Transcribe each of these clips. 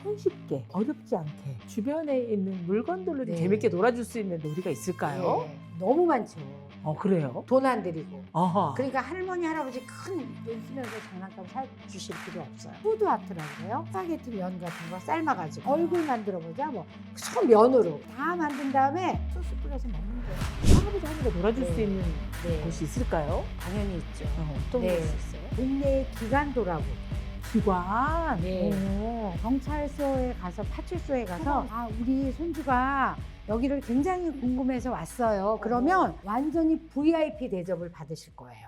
손쉽게 어렵지 않게 주변에 있는 물건들로 좀 네. 재밌게 놀아줄 수 있는 놀이가 있을까요? 네, 너무 많죠. 그래요? 돈 안 들이고. 아하. 그러니까 할머니 할아버지 큰 돈 쓰면서 장난감 사주실 필요 없어요. 푸드아트라고 해요. 스파게티 면 같은 거 삶아가지고 얼굴 만들어보자 뭐 소면으로 다 만든 다음에 소스 뿌려서 먹는 거예요. 할아버지 할머니가 놀아줄 네. 수 있는 네, 곳이 있을까요? 당연히 있죠. 어떤 네. 곳이 있어요? 동네에 기관도라고. 기관. 네. 오. 경찰서에 가서 파출소에 가서 우리 손주가 여기를 굉장히 궁금해서 왔어요. 그러면 완전히 VIP 대접을 받으실 거예요.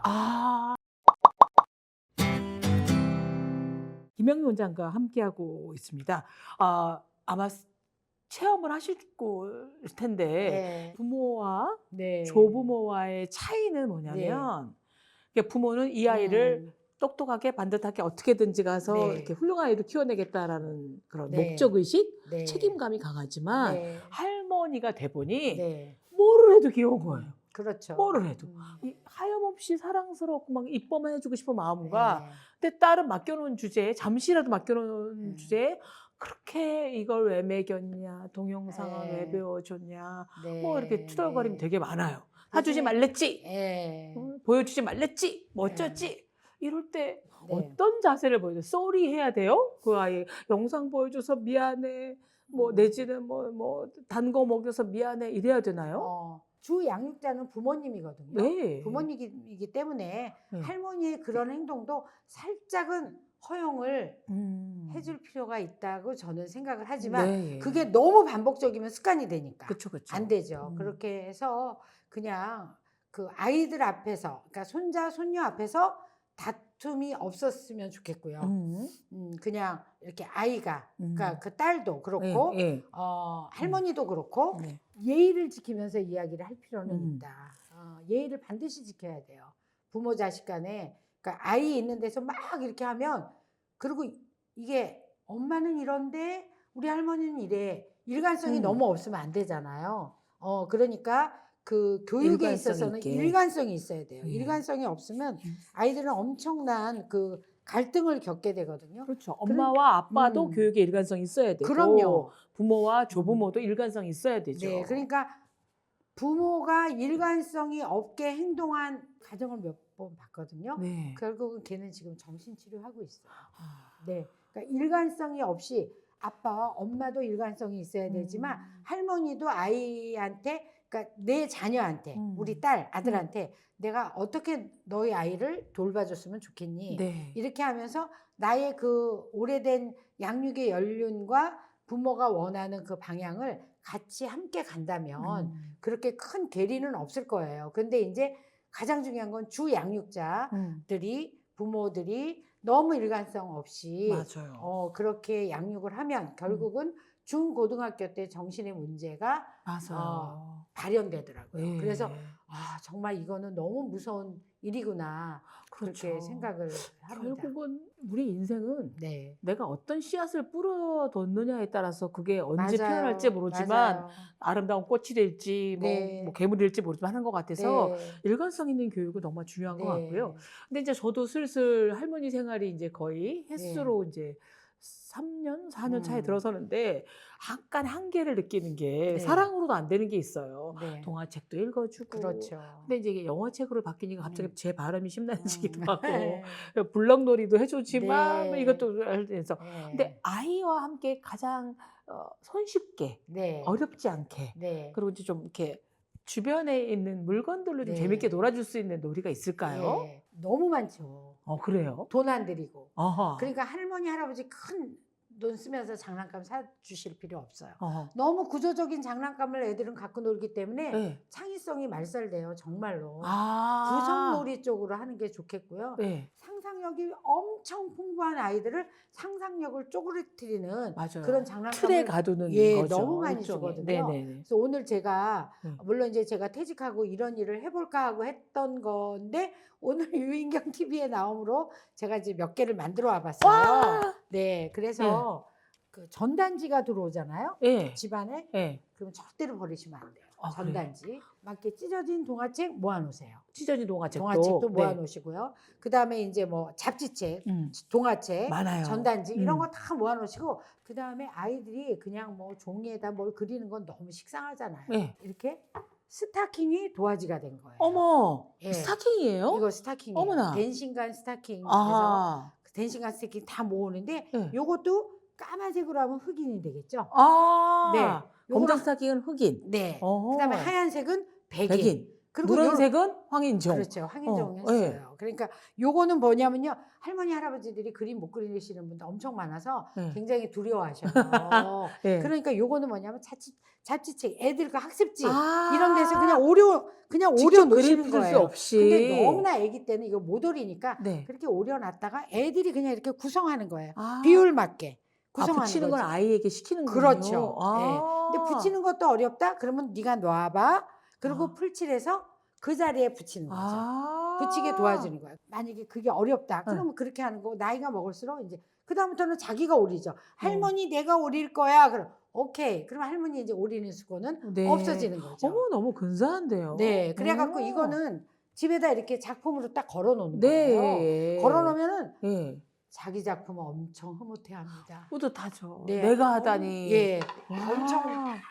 김영희 원장과 함께하고 있습니다. 아마 체험을 하실 텐데 네. 부모와 네. 조부모와의 차이는 뭐냐면 그러니까 부모는 이 아이를 똑똑하게 반듯하게 어떻게든지 가서 네. 이렇게 훌륭한 아이를 키워내겠다라는 그런 네. 목적의식, 네. 책임감이 강하지만 네. 할머니가 돼보니 네. 뭐를 해도 귀여운 거예요. 그렇죠. 뭐를 해도. 이 하염없이 사랑스럽고 막 이뻐만 해주고 싶은 마음과 네. 근데 딸은 맡겨놓은 주제에 잠시라도 맡겨놓은 네. 주제에 그렇게 이걸 왜 먹였냐 동영상을 네. 왜 배워줬냐 네. 뭐 이렇게 투덜거림이 네. 되게 많아요. 사주지 요즘에- 말랬지 네. 보여주지 말랬지 뭐 어쩌지 이럴 때 네. 어떤 자세를 보여줘? 쏘리 해야 돼요? 그 아이 영상 보여줘서 미안해 뭐 내지는 뭐 단 거 먹여서 미안해 이래야 되나요? 주 양육자는 부모님이거든요. 네. 부모님이기 때문에 네. 할머니의 그런 행동도 살짝은 허용을 해줄 필요가 있다고 저는 생각을 하지만 네. 그게 너무 반복적이면 습관이 되니까 그쵸. 안 되죠. 그렇게 해서 그냥 그 아이들 앞에서 그러니까 손자 손녀 앞에서 다툼이 없었으면 좋겠고요. 그냥 이렇게 아이가 그러니까 그 딸도 그렇고 할머니도 그렇고 네. 예의를 지키면서 이야기를 할 필요는 있다. 예의를 반드시 지켜야 돼요. 부모 자식 간에 그러니까 아이 있는 데서 막 이렇게 하면 그리고 이게 엄마는 이런데 우리 할머니는 이래 일관성이 너무 없으면 안 되잖아요. 그러니까 그 교육에 있어서는 일관성이 있어야 돼요. 일관성이 없으면 아이들은 엄청난 그 갈등을 겪게 되거든요. 그렇죠. 엄마와 아빠도 교육에 일관성이 있어야 되고 그럼요. 부모와 조부모도 일관성이 있어야 되죠. 네, 그러니까 부모가 일관성이 없게 행동한 가정을 몇 번 봤거든요. 네. 결국은 걔는 지금 정신치료하고 있어요. 네, 그러니까 일관성이 없이 아빠와 엄마도 일관성이 있어야 되지만 할머니도 아이한테 그러니까 내 자녀한테 우리 딸 아들한테 내가 어떻게 너희 아이를 돌봐줬으면 좋겠니? 네. 이렇게 하면서 나의 그 오래된 양육의 연륜과 부모가 원하는 그 방향을 같이 함께 간다면 그렇게 큰 괴리는 없을 거예요. 근데 이제 가장 중요한 건 주 양육자들이 부모들이 너무 일관성 없이 맞아요. 그렇게 양육을 하면 결국은 중고등학교 때 정신의 문제가 맞아요. 발현되더라고요. 네. 그래서 정말 이거는 너무 무서운 일이구나 그렇게 그렇죠. 생각을 합니다. 결국은 우리 인생은 네. 내가 어떤 씨앗을 뿌려뒀느냐에 따라서 그게 언제 맞아요. 피어날지 모르지만 맞아요. 아름다운 꽃이 될지 네. 뭐 괴물이 될지 모르지만 하는 것 같아서 네. 일관성 있는 교육은 정말 중요한 것 네. 같고요. 근데 이제 저도 슬슬 할머니 생활이 이제 거의 횟수로 이제 3년, 4년 차에 들어서는데 약간 한계를 느끼는 게 사랑으로도 안 되는 게 있어요. 네. 동화책도 읽어주고. 그렇죠. 근데 이제 이게 영어책으로 바뀌니까 갑자기 제 발음이 심란해지기도 하고 네. 블럭놀이도 해주지만 네. 이것도 해서 네. 근데 아이와 함께 가장 손쉽게 네. 어렵지 않게 네. 그리고 이제 좀 이렇게 주변에 있는 물건들로 좀 네. 재밌게 놀아줄 수 있는 놀이가 있을까요? 예. 너무 많죠. 그래요? 돈 안 들이고. 아하. 그러니까 할머니 할아버지 큰 돈 쓰면서 장난감 사주실 필요 없어요. 어허. 너무 구조적인 장난감을 애들은 갖고 놀기 때문에 네. 창의성이 말살돼요. 정말로. 아. 구성놀이 쪽으로 하는 게 좋겠고요. 네. 상상력이 엄청 풍부한 아이들을 상상력을 쪼그라뜨리는 맞아요. 그런 장난감을 틀에 가두는 거죠. 너무 많이 일종의. 주거든요. 네네네. 그래서 오늘 제가 네. 물론 이제 제가 퇴직하고 이런 일을 해볼까 하고 했던 건데 오늘 유인경 TV에 나옴으로 제가 이제 몇 개를 만들어 와봤어요. 와! 네, 그래서 그 전단지가 들어오잖아요. 네. 집안에 네. 그럼 절대로 버리시면 안 돼요. 아, 그래요? 전단지, 막 이렇게 찢어진 동화책 모아놓으세요. 찢어진 동화책도. 동화책도 네. 모아놓으시고요. 그 다음에 이제 뭐 잡지책, 동화책, 많아요. 전단지 이런 거 다 모아놓으시고 그 다음에 아이들이 그냥 뭐 종이에다 뭘 그리는 건 너무 식상하잖아요. 네. 이렇게 스타킹이 도화지가 된 거예요. 어머, 예. 스타킹이에요? 이거 스타킹이에요. 어머나. 댄싱간 스타킹 해서 아, 댄싱간 스타킹 다 모으는데 네. 요것도 까만색으로 하면 흑인이 되겠죠. 아, 네. 검정 스타킹은 흑인. 네. 어허. 그다음에 하얀색은 백인. 백인. 그리고 누런색은 황인종. 그렇죠. 황인종 네. 했어요. 그러니까 요거는 뭐냐면요. 할머니 할아버지들이 그림 못 그리시는 분들 엄청 많아서 네. 굉장히 두려워하셔요. 네. 그러니까 요거는 뭐냐면 잡지책, 애들 그 학습지 아, 이런 데서 그냥 오려 직접 놓으시는 그릴 수 거예요. 없이. 근데 너무나 아기 때는 이거 못 오리니까 네. 그렇게 오려놨다가 애들이 그냥 이렇게 구성하는 거예요. 아, 비율 맞게 구성하는 붙이는 건 거죠. 아이에게 시키는군요. 그렇죠. 아. 예. 근데 붙이는 것도 어렵다? 그러면 네가 놔봐. 그리고 아. 풀칠해서 그 자리에 붙이는 거죠. 아. 붙이게 도와주는 거예요. 만약에 그게 어렵다. 네. 그러면 그렇게 하는 거고 나이가 먹을수록 이제 그다음부터는 자기가 오리죠. 할머니 내가 오릴 거야. 그럼 오케이. 그럼 할머니 이제 오리는 수고는 네. 없어지는 거죠. 어머, 너무 근사한데요. 네. 그래갖고 오. 이거는 집에다 이렇게 작품으로 딱 걸어놓는 네. 거예요. 걸어놓으면은 네. 자기 작품은 엄청 흐뭇해합니다. 뿌듯하죠. 네. 내가 하다니. 예. 와. 엄청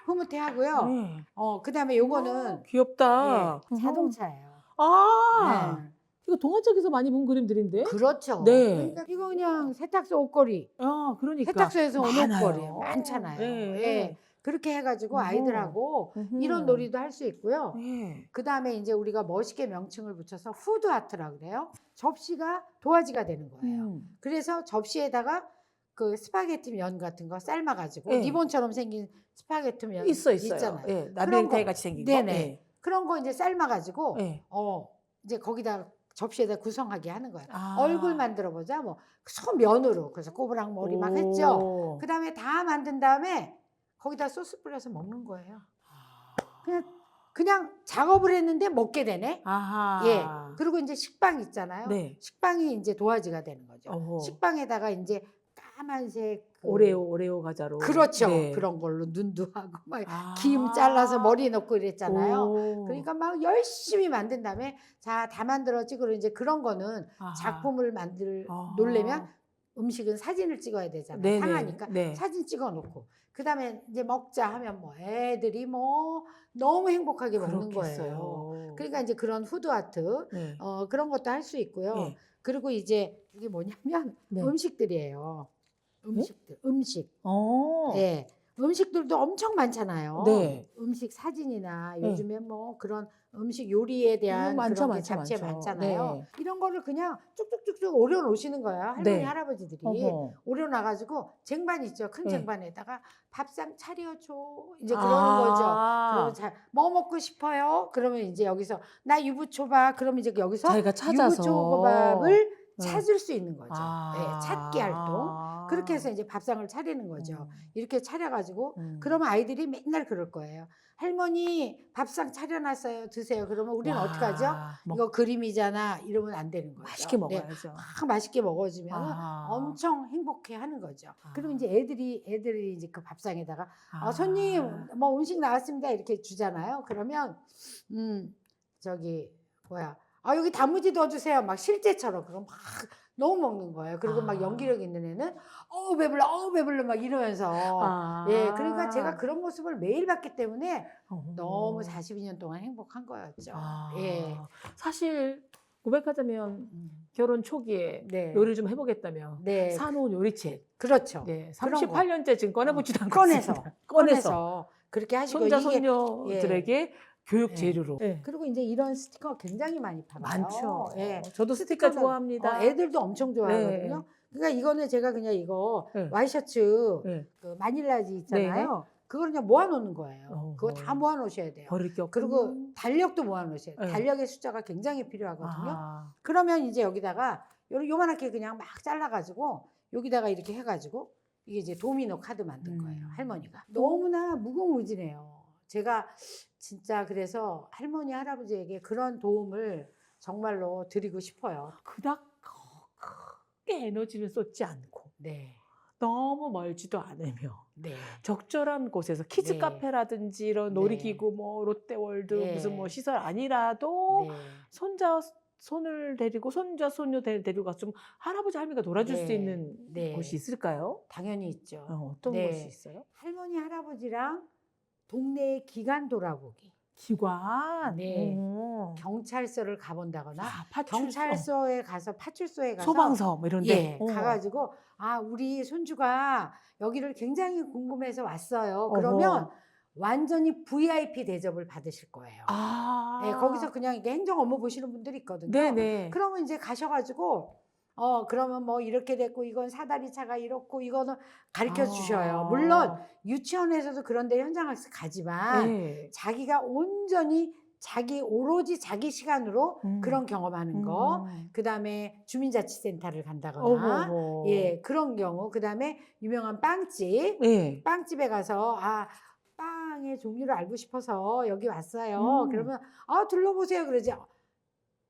흐뭇해하고요. 네. 그다음에 요거는 귀엽다. 예, 자동차예요. 아, 네. 이거 동화책에서 많이 본 그림들인데? 그렇죠. 네. 그러니까 이거 그냥 세탁소 옷걸이, 아, 그러니까. 세탁소에서 온 많아요. 옷걸이 많잖아요. 네. 예. 그렇게 해가지고 어허. 아이들하고 이런 놀이도 할 수 있고요. 네. 그 다음에 이제 우리가 멋있게 명칭을 붙여서 푸드 아트라고 그래요. 접시가 도화지가 되는 거예요. 그래서 접시에다가 그 스파게티 면 같은 거 삶아가지고 네. 리본처럼 생긴 스파게티 면 있어요. 있잖아요. 예, 그런 나비넥타이 거. 같이 생긴 네네. 거. 예. 그런 거 이제 삶아가지고 예. 이제 거기다 접시에다 구성하게 하는 거예요. 아. 얼굴 만들어 보자. 뭐 소면으로 그래서 꼬부랑 머리 막 했죠. 오. 그 다음에 다 만든 다음에 거기다 소스 뿌려서 먹는 거예요. 그냥 작업을 했는데 먹게 되네. 아하. 예. 그리고 이제 식빵 있잖아요. 네. 식빵이 이제 도화지가 되는 거죠. 어허. 식빵에다가 이제 까만색 그 오레오 과자로. 그렇죠. 네. 그런 걸로 눈도 하고 막 아. 김 잘라서 머리 넣고 이랬잖아요. 오. 그러니까 막 열심히 만든 다음에 자, 다 만들었지. 그리고 이제 그런 거는 아하. 작품을 놓으려면 음식은 사진을 찍어야 되잖아요. 네네. 상하니까 네. 사진 찍어 놓고 그다음에 이제 먹자 하면 뭐 애들이 뭐 너무 행복하게 먹는 그렇겠어요. 거예요. 그러니까 이제 그런 푸드 아트 네. 그런 것도 할 수 있고요. 네. 그리고 이제 이게 뭐냐면 네. 음식들이에요. 음식. 어. 예. 음식들도 엄청 많잖아요. 네. 음식 사진이나 네. 요즘에 뭐 그런 음식 요리에 대한 많죠, 그런 게 많죠, 잡지에 많죠. 많잖아요. 네. 이런 거를 그냥 쭉쭉쭉쭉 오려 놓으시는 거예요. 할머니 네. 할아버지들이 어허. 오려 놔가지고 쟁반 있죠. 큰 네. 쟁반에다가 밥상 차려줘. 이제 그러는 아. 거죠. 그러면 뭐 먹고 싶어요? 그러면 이제 여기서 나 유부초밥. 그러면 이제 여기서 자기가 찾아서. 유부초밥을 네. 찾을 수 있는 거죠. 아. 예, 찾기 활동. 그렇게 해서 이제 밥상을 차리는 거죠. 이렇게 차려가지고 그러면 아이들이 맨날 그럴 거예요. 할머니 밥상 차려놨어요. 드세요. 그러면 우리는 와, 어떡하죠? 이거 그림이잖아. 이러면 안 되는 거죠. 맛있게 네, 먹어야죠. 막 맛있게 먹어주면 아. 엄청 행복해하는 거죠. 아. 그리고 이제 애들이 이제 그 밥상에다가 아. 손님 뭐 음식 나왔습니다 이렇게 주잖아요. 그러면 저기 뭐야? 여기 단무지 넣어주세요. 막 실제처럼 그거 막 너무 먹는 거예요. 그리고 막 연기력 있는 애는 배불러 막 이러면서 예, 그러니까 제가 그런 모습을 매일 봤기 때문에 너무 42년 동안 행복한 거였죠. 예. 사실 고백하자면 결혼 초기에 네. 요리를 좀 해보겠다며 네. 사놓은 요리책. 그렇죠. 네, 그런 거. 38년째 지금 꺼내보지도 않고 꺼내서 있습니다. 꺼내서 그렇게 하시고 손자 이게 손녀들에게 교육 예. 재료로. 네. 그리고 이제 이런 스티커 굉장히 많이 팔아요. 많죠. 예. 저도 스티커 스티커는- 좋아합니다. 애들도 엄청 좋아하거든요. 그러니까 이거는 제가 그냥 이거 네. 와이셔츠 네. 그 마닐라지 있잖아요. 그걸 그냥 모아놓는 거예요. 어허. 그거 다 모아놓으셔야 돼요. 버릴 게 없고. 그리고 달력도 모아놓으셔야 돼요. 네. 달력의 숫자가 굉장히 필요하거든요. 아. 그러면 이제 여기다가 요만하게 그냥 막 잘라가지고 여기다가 이렇게 해가지고 이게 이제 도미노 카드 만든 거예요. 할머니가. 너무나 무궁무진해요. 제가 진짜 그래서 할머니 할아버지에게 그런 도움을 정말로 드리고 싶어요. 그닥 크게 에너지를 쏟지 않고 네. 너무 멀지도 않으며 네. 적절한 곳에서 키즈 네. 카페라든지 이런 네. 놀이기구 뭐 롯데월드 무슨 뭐 네. 시설 아니라도 네. 손자 손을 데리고 손자 손녀 데리고 가서 좀 할아버지 할머니가 놀아줄 수 네. 있는 곳이 네. 있을까요? 당연히 있죠. 어떤 곳이 네. 있어요? 할머니, 할아버지랑 동네 기관 돌아보기. 기관. 네. 경찰서를 가본다거나 파출소. 경찰서에 가서 파출소에 가서 소방서 뭐 이런 데. 예, 가가지고 아, 우리 손주가 여기를 굉장히 궁금해서 왔어요. 그러면 완전히 VIP 대접을 받으실 거예요. 예, 거기서 그냥 이게 행정 업무 보시는 분들이 있거든요. 네네. 그러면 이제 가셔가지고 그러면 뭐 이렇게 됐고 이건 사다리 차가 이렇고 이거는 가르쳐 주셔요. 물론 유치원에서도 그런데 현장학습 가지만 네. 자기가 온전히 오로지 자기 시간으로 그런 경험하는 거, 그 다음에 주민자치센터를 간다거나, 예, 그런 경우, 그 다음에 유명한 빵집, 네. 빵집에 가서, 아, 빵의 종류를 알고 싶어서 여기 왔어요. 그러면, 둘러보세요. 그러지.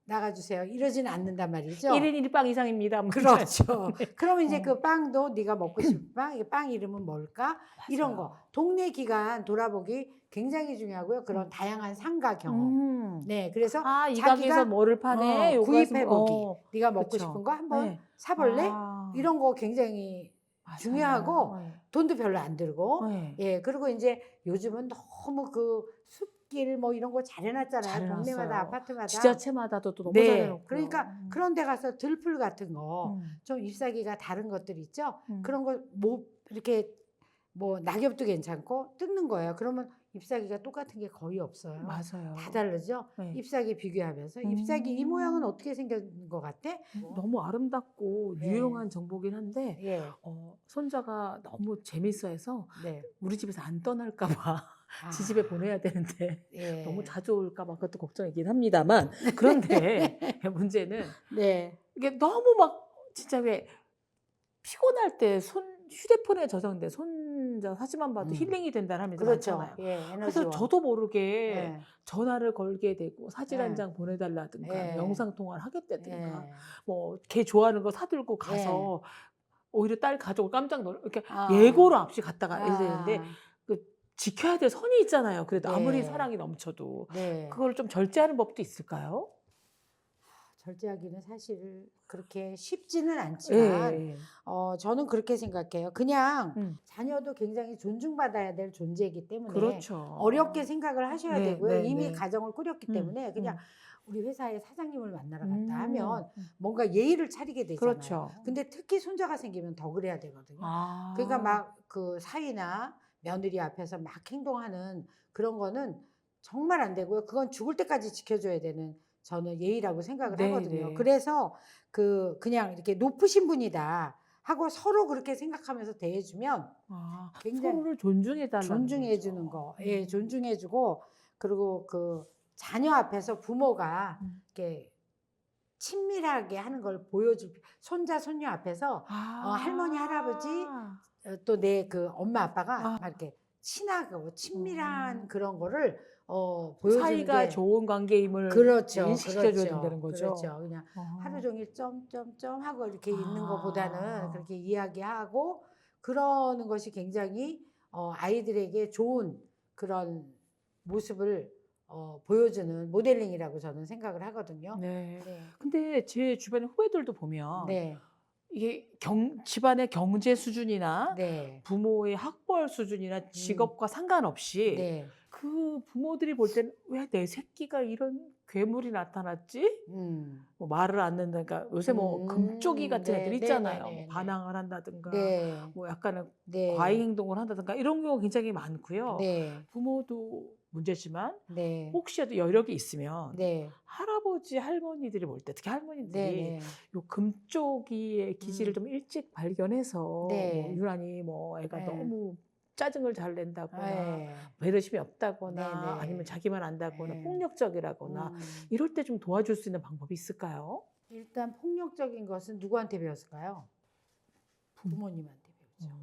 나가주세요. 이러지는 않는단 말이죠. 1인 1빵 이상입니다. 그렇죠. 그러면 이제 그 빵도 네가 먹고 싶은 빵, 이 빵 이름은 뭘까? 이런 맞아요. 거. 동네 기간 돌아보기 굉장히 중요하고요. 그런 다양한 상가 경험. 네, 그래서 이 자기가 가게에서 뭐를 파네? 요거 가서 구입해보기. 네가 먹고 그쵸. 싶은 거 한번 네. 사볼래? 이런 거 굉장히 맞아요. 중요하고 네. 돈도 별로 안 들고. 네. 예, 그리고 이제 요즘은 너무 그 숲길 뭐 이런 거 잘 해놨잖아요. 동네마다 아파트마다. 지자체마다도 또 너무 네, 잘해놓고. 그러니까 그런 데 가서 들풀 같은 거, 좀 잎사귀가 다른 것들 있죠? 그런 거 뭐 이렇게 뭐 낙엽도 괜찮고 뜯는 거예요. 그러면 잎사귀가 똑같은 게 거의 없어요. 맞아요. 다 다르죠? 네. 잎사귀 비교하면서 잎사귀 이 모양은 어떻게 생긴 것 같아? 너무 아름답고 네. 유용한 정보긴 한데 예. 손자가 너무 재밌어해서 네. 우리 집에서 안 떠날까 봐 아, 지집에 보내야 되는데 예. 너무 자주 올까 봐 그것도 걱정이긴 합니다만 그런데 문제는 네. 이게 너무 막 진짜 왜 피곤할 때 휴대폰에 저장돼 손자 사진만 봐도 힐링이 된다는 하면서 그렇죠. 많잖아요. 예, 그래서 에너지원. 저도 모르게 예. 전화를 걸게 되고 사진 예. 한 장 보내달라든가 예. 영상 통화를 하겠다든가 예. 뭐 걔 좋아하는 거 사들고 가서 오히려 딸 가족을 깜짝 놀라 이렇게 아. 예고로 없이 갔다가 이래야 되는데 아. 그 지켜야 될 선이 있잖아요. 그래도 아무리 네. 사랑이 넘쳐도 네. 그걸 좀 절제하는 법도 있을까요? 절제하기는 사실 그렇게 쉽지는 않지만 예. 저는 그렇게 생각해요. 그냥 음. 자녀도 굉장히 존중받아야 될 존재이기 때문에 그렇죠. 어렵게 생각을 하셔야 네, 되고요. 네, 이미 네. 가정을 꾸렸기 때문에 그냥 음. 우리 회사의 사장님을 만나러 갔다 하면 음. 뭔가 예의를 차리게 되잖아요. 그렇죠. 근데 특히 손자가 생기면 더 그래야 되거든요. 아. 그러니까 막 그 사위나 며느리 앞에서 막 행동하는 그런 거는 정말 안 되고요. 그건 죽을 때까지 지켜줘야 되는 저는 예의라고 생각을 네, 하거든요. 네. 그래서 그냥 이렇게 높으신 분이다 하고 서로 그렇게 생각하면서 대해주면 굉장히 서로를 존중해 달라는 존중해 주는 거, 예, 존중해 주고 그리고 그 자녀 앞에서 부모가 이렇게 친밀하게 하는 걸 보여줄 손자 손녀 앞에서 할머니 할아버지 또 내 그 엄마 아빠가 막 이렇게 친하고 친밀한 그런 거를 보여주는 사이가 게 좋은 관계임을 그렇죠, 인식시켜줘야 된다는 거죠. 그렇죠. 그냥 하루 종일 점점점 하고 이렇게 있는 것보다는 그렇게 이야기하고 그러는 것이 굉장히 아이들에게 좋은 그런 모습을 보여주는 모델링이라고 저는 생각을 하거든요. 네. 네. 근데 제 주변의 후배들도 보면 네. 이게 집안의 경제 수준이나 네. 부모의 학벌 수준이나 직업과 상관없이 네. 그 부모들이 볼 때는 왜 내 새끼가 이런 괴물이 나타났지? 뭐 말을 안 듣는다. 그러니까 요새 뭐 금쪽이 같은 네, 애들 네, 있잖아요. 네, 네, 뭐 네. 반항을 한다든가 네. 뭐 약간은 네. 과잉 행동을 한다든가 이런 경우가 굉장히 많고요. 네. 부모도 문제지만 네. 혹시라도 여력이 있으면 네. 할아버지 할머니들이 볼 때 특히 할머니들이 네. 요 금쪽이의 기질을 좀 일찍 발견해서 네. 뭐 유난히 뭐 애가 네. 너무 짜증을 잘 낸다거나 네. 배려심이 없다거나 네, 네. 아니면 자기만 안다거나 네. 폭력적이라거나 이럴 때 좀 도와줄 수 있는 방법이 있을까요? 일단 폭력적인 것은 누구한테 배웠을까요? 부모님한테 배우죠.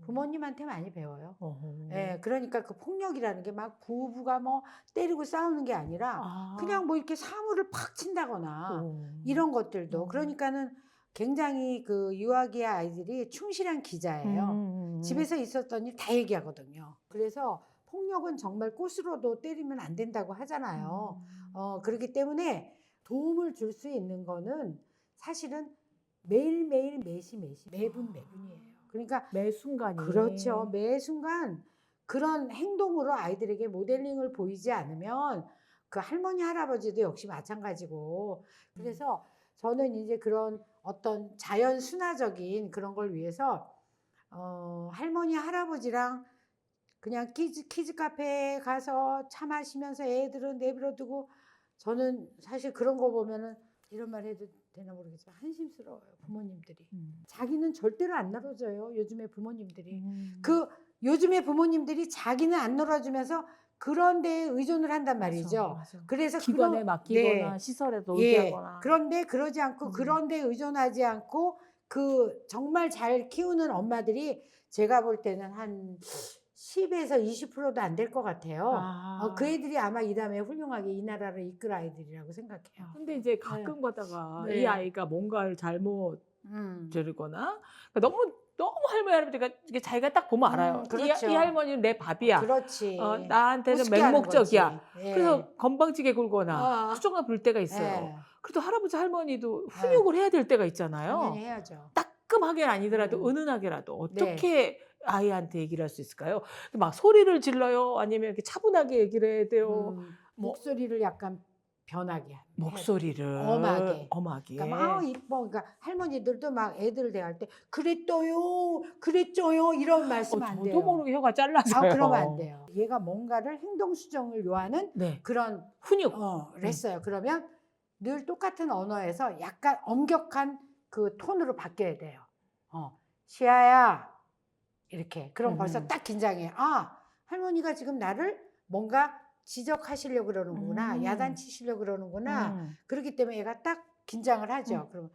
부모님한테 많이 배워요. 예, 그러니까 그 폭력이라는 게 막 부부가 뭐 때리고 싸우는 게 아니라 그냥 뭐 이렇게 사물을 팍 친다거나 이런 것들도 그러니까는 굉장히 그 유아기의 아이들이 충실한 기자예요. 집에서 있었던 일 다 얘기하거든요. 그래서 폭력은 정말 꽃으로도 때리면 안 된다고 하잖아요. 그렇기 때문에 도움을 줄 수 있는 거는 사실은 매일매일 매분매분이에요. 그러니까 매 순간이. 그렇죠. 매 순간 그런 행동으로 아이들에게 모델링을 보이지 않으면 그 할머니 할아버지도 역시 마찬가지고 그래서 저는 이제 그런 어떤 자연 순화적인 그런 걸 위해서 할머니 할아버지랑 그냥 키즈 카페에 가서 차 마시면서 애들은 내버려 두고 저는 사실 그런 거 보면은 이런 말 해도 되나 모르겠지만 한심스러워요. 부모님들이. 자기는 절대로 안 놀아줘요. 요즘에 부모님들이. 그 요즘에 부모님들이 자기는 안 놀아주면서 그런 데에 의존을 한단 말이죠. 맞아. 그래서 기관에 맡기거나 네. 시설에 놀게 하거나. 그런데 그러지 않고 그런 데 의존하지 않고 그 정말 잘 키우는 엄마들이 제가 볼 때는 한 10에서 20%도 안 될 것 같아요. 그 애들이 아마 이 다음에 훌륭하게 이 나라를 이끌 아이들이라고 생각해요. 근데 이제 가끔 가다가 네. 이 아이가 뭔가를 잘못 들거나 너무 할머니 할아버지가 이게 자기가 딱 보면 알아요. 그렇죠. 이 할머니는 내 밥이야. 그렇지. 나한테는 우습게 하는 맹목적이야. 거지. 예. 그래서 건방지게 굴거나 어. 투정을 부릴 때가 있어요. 예. 그래도 할아버지 할머니도 훈육을 해야 될 때가 있잖아요. 당연히 해야죠. 따끔하게 아니더라도 은은하게라도 네. 어떻게 아이한테 얘기를 할 수 있을까요? 막 소리를 질러요? 아니면 이렇게 차분하게 얘기를 해야 돼요? 뭐 목소리를 약간 변하게 하는. 목소리를 엄하게. 엄하게. 그러니까 막 이뻐. 그러니까 할머니들도 막 애들 대할 때 그랬어요, 그랬죠요 이런 말씀 안 돼요. 저도 모르게 혀가 잘라져요. 그러면 안 돼요. 얘가 뭔가를 행동 수정을 요하는 네. 그런 훈육. 했어요. 그러면 늘 똑같은 언어에서 약간 엄격한 그 톤으로 바뀌어야 돼요. 시아야 이렇게. 그럼 벌써 딱 긴장해. 아, 할머니가 지금 나를 뭔가 지적하시려고 그러는구나. 야단치시려고 그러는구나. 그렇기 때문에 얘가 딱 긴장을 하죠. 그럼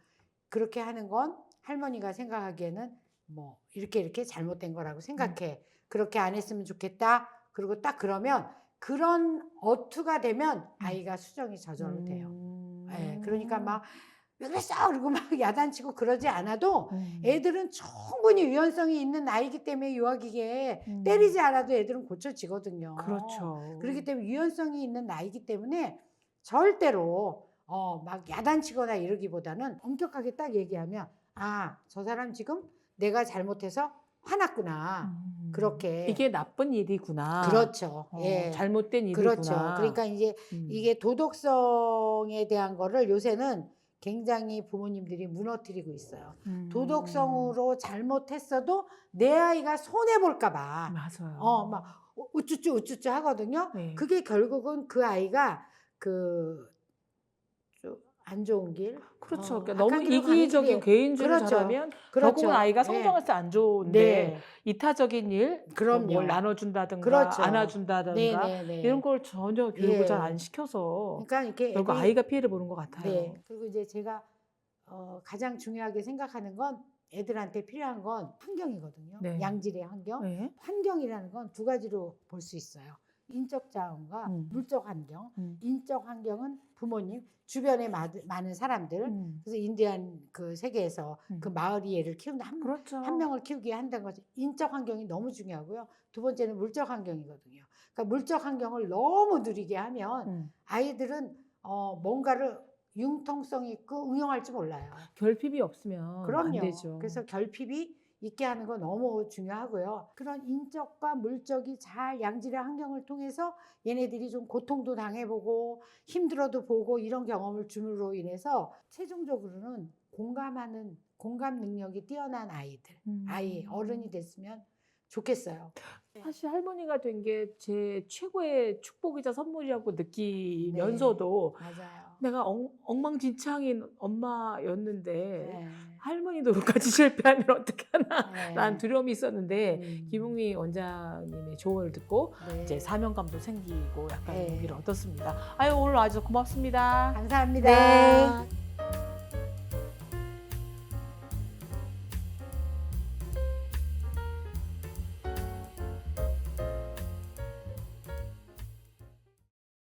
그렇게 하는 건 할머니가 생각하기에는 뭐 이렇게 잘못된 거라고 생각해. 그렇게 안 했으면 좋겠다. 그리고 딱 그러면 그런 어투가 되면 아이가 수정이 저절로 돼요. 예, 그러니까 막 왜 그랬어? 그리고 막 야단치고 그러지 않아도 애들은 충분히 유연성이 있는 나이기 때문에 유아기계 때리지 않아도 애들은 고쳐지거든요. 그렇죠. 그렇기 때문에 유연성이 있는 나이기 때문에 절대로 막 야단치거나 이러기보다는 엄격하게 딱 얘기하면 아, 저 사람 지금 내가 잘못해서 화났구나. 그렇게. 이게 나쁜 일이구나. 그렇죠. 예. 잘못된 일이구나. 그렇죠. 그러니까 이제 이게 도덕성에 대한 거를 요새는 굉장히 부모님들이 무너뜨리고 있어요. 도덕성으로 잘못했어도 내 아이가 손해볼까 봐. 맞아요. 막 우쭈쭈 하거든요. 네. 그게 결국은 그 아이가 그 안 좋은 길. 그렇죠. 그러니까 악한 너무 길로 가는 이기적인 길이에요. 개인주의를 그렇죠. 잘하면 그렇죠. 결국은 아이가 예. 성장할 때 안 좋은데 네. 이타적인 일, 그럼요. 뭘 나눠준다든가 그렇죠. 안아준다든가 네네네. 이런 걸 전혀 교육을 예. 잘 안 시켜서 그러니까 이렇게 결국 애들이- 아이가 피해를 보는 것 같아요. 네. 그리고 이제 제가 가장 중요하게 생각하는 건 애들한테 필요한 건 환경이거든요. 네. 양질의 환경. 네. 환경이라는 건 두 가지로 볼 수 있어요. 인적 자원과 물적 환경. 인적 환경은 부모님, 주변에 많은 사람들. 그래서 인디안 그 세계에서 그 마을이 얘를 키운다. 그렇죠. 한 명을 키우게 한다는 거죠. 인적 환경이 너무 중요하고요. 두 번째는 물적 환경이거든요. 그러니까 물적 환경을 너무 누리게 하면 아이들은 뭔가를 융통성 있고 응용할 줄 몰라요. 결핍이 없으면 그럼요. 안 되죠. 그래서 결핍이 있게 하는 거 너무 중요하고요. 그런 인적과 물적이 잘 양질의 환경을 통해서 얘네들이 좀 고통도 당해보고 힘들어도 보고 이런 경험을 줌으로 인해서 최종적으로는 공감 능력이 뛰어난 아이들, 어른이 됐으면 좋겠어요. 사실 할머니가 된 게 제 최고의 축복이자 선물이라고 느끼면서도 맞아요. 내가 엉망진창인 엄마였는데 네. 할머니도 끝까지 실패하면 어떡하나 네. 라는 두려움이 있었는데 김웅미 원장님의 조언을 듣고 네. 이제 사명감도 생기고 약간 네. 용기를 얻었습니다. 아유 오늘 아주 고맙습니다. 감사합니다. 네.